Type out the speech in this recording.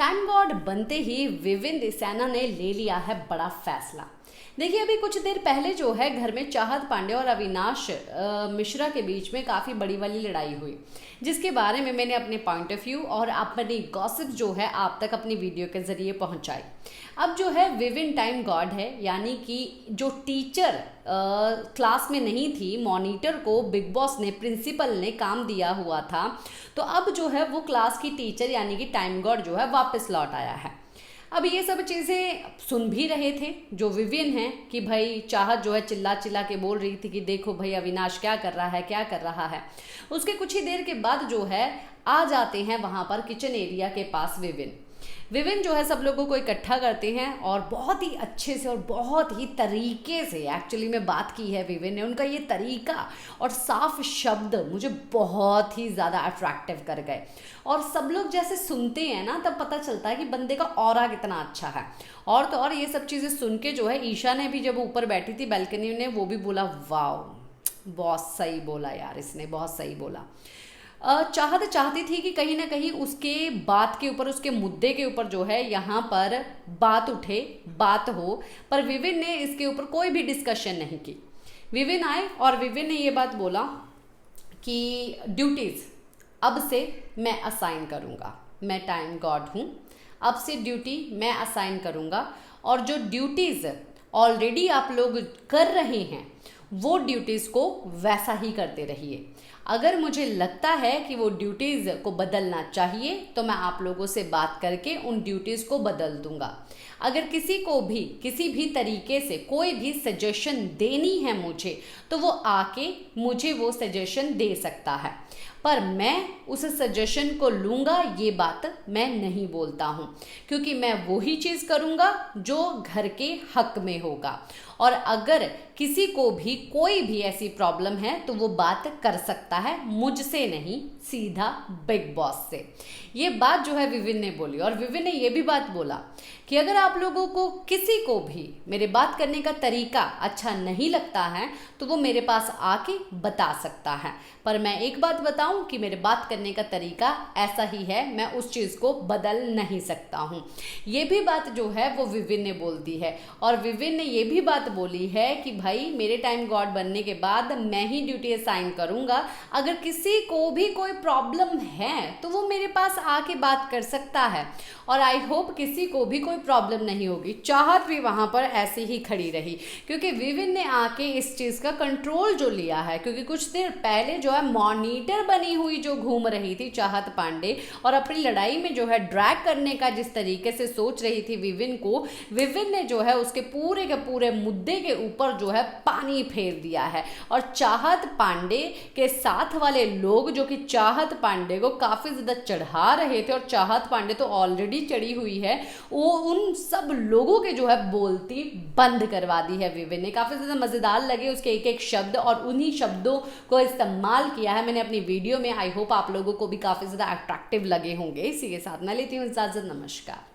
Time God बनते ही woven सैना ने ले लिया है बड़ा फैसला। देखिए, अभी कुछ देर पहले जो है घर में चाहत पांडे और अविनाश मिश्रा के बीच में काफ़ी बड़ी वाली लड़ाई हुई, जिसके बारे में मैंने अपने पॉइंट ऑफ व्यू और अपनी गॉसिप जो है आप तक अपनी वीडियो के ज़रिए पहुंचाई। अब जो है विविन टाइम गॉड है, यानी कि जो टीचर क्लास में नहीं थी, मॉनिटर को बिग बॉस ने, प्रिंसिपल ने काम दिया हुआ था, तो अब जो है वो क्लास की टीचर यानी कि टाइम गॉड जो है वापस लौट आया है। अब ये सब चीज़ें सुन भी रहे थे जो विविन हैं कि भाई चाहत जो है चिल्ला चिल्ला के बोल रही थी कि देखो भाई अविनाश क्या कर रहा है, क्या कर रहा है। उसके कुछ ही देर के बाद जो है आ जाते हैं वहाँ पर किचन एरिया के पास विविन जो है सब लोगों को इकट्ठा करते हैं और बहुत ही अच्छे से और बहुत ही तरीके से एक्चुअली में बात की है विविन ने। उनका ये तरीका और साफ शब्द मुझे बहुत ही ज़्यादा अट्रैक्टिव कर गए और सब लोग जैसे सुनते हैं ना तब पता चलता है कि बंदे का ऑरा कितना अच्छा है। और तो और ये सब चीज़ें सुन के जो है ईशा ने भी जब ऊपर बैठी थी बैल्कनी में, वो भी बोला वाह बहुत सही बोला यार, इसने बहुत सही बोला। चाहत चाहती थी कि कहीं ना कहीं उसके बात के ऊपर, उसके मुद्दे के ऊपर जो है यहाँ पर बात उठे, बात हो, पर विविन ने इसके ऊपर कोई भी डिस्कशन नहीं की। विविन आए और विविन ने ये बात बोला कि ड्यूटीज़ अब से मैं असाइन करूँगा, मैं टाइम गॉड हूँ, अब से ड्यूटी मैं असाइन करूँगा और जो ड्यूटीज़ ऑलरेडी आप लोग कर रहे हैं वो ड्यूटीज़ को वैसा ही करते रहिए। अगर मुझे लगता है कि वो ड्यूटीज़ को बदलना चाहिए तो मैं आप लोगों से बात करके उन ड्यूटीज़ को बदल दूंगा। अगर किसी को भी किसी भी तरीके से कोई भी सजेशन देनी है मुझे, तो वो आके मुझे वो सजेशन दे सकता है, पर मैं उस सजेशन को लूँगा ये बात मैं नहीं बोलता हूँ, क्योंकि मैं वही चीज़ करूँगा जो घर के हक में होगा। और अगर किसी को भी कोई भी ऐसी प्रॉब्लम है तो वो बात कर सकता है, मुझसे नहीं, सीधा बिग बॉस से। ये बात जो है विविन ने बोली और विविन ने ये भी बात बोला कि अगर आप लोगों को किसी को भी मेरे बात करने का तरीका अच्छा नहीं लगता है तो वो मेरे पास आके बता सकता है, पर मैं एक बात बताऊं कि मेरे बात करने का तरीका ऐसा ही है, मैं उस चीज़ को बदल नहीं सकता हूं। ये भी बात जो है वो विविन ने बोल दी है और विविन ने ये भी बात बोली है कि भाई मेरे टाइम गॉड बनने के बाद मैं ही ड्यूटी असाइन करूंगा, अगर किसी को भी कोई प्रॉब्लम है तो वो मेरे पास आके बात कर सकता है और आई होप किसी को भी कोई प्रॉब्लम नहीं होगी। चाहत भी वहाँ पर ऐसे ही खड़ी रही क्योंकि विविन ने आके इस चीज़ का कंट्रोल जो लिया है, क्योंकि कुछ देर पहले जो है मॉनिटर बनी हुई जो घूम रही थी चाहत पांडे और अपनी लड़ाई में जो है ड्रैग करने का जिस तरीके से सोच रही थी विविन को, विविन ने जो है उसके पूरे के पूरे मुद्दे के ऊपर जो है पानी फेर दिया है। और चाहत पांडे के साथ वाले लोग जो कि चाहत पांडे को काफ़ी ज़्यादा चढ़ा रहे थे और चाहत पांडे तो ऑलरेडी चढ़ी हुई है, वो उन सब लोगों के जो है बोलती बंद करवा दी है विविन ने। काफ़ी ज़्यादा मज़ेदार लगे उसके एक एक शब्द और उन्हीं शब्दों को इस्तेमाल किया है मैंने अपनी वीडियो में। आई होप आप लोगों को भी काफ़ी ज़्यादा अट्रैक्टिव लगे होंगे। इसी के साथ मैं लेती हूँ इजाज़त, नमस्कार।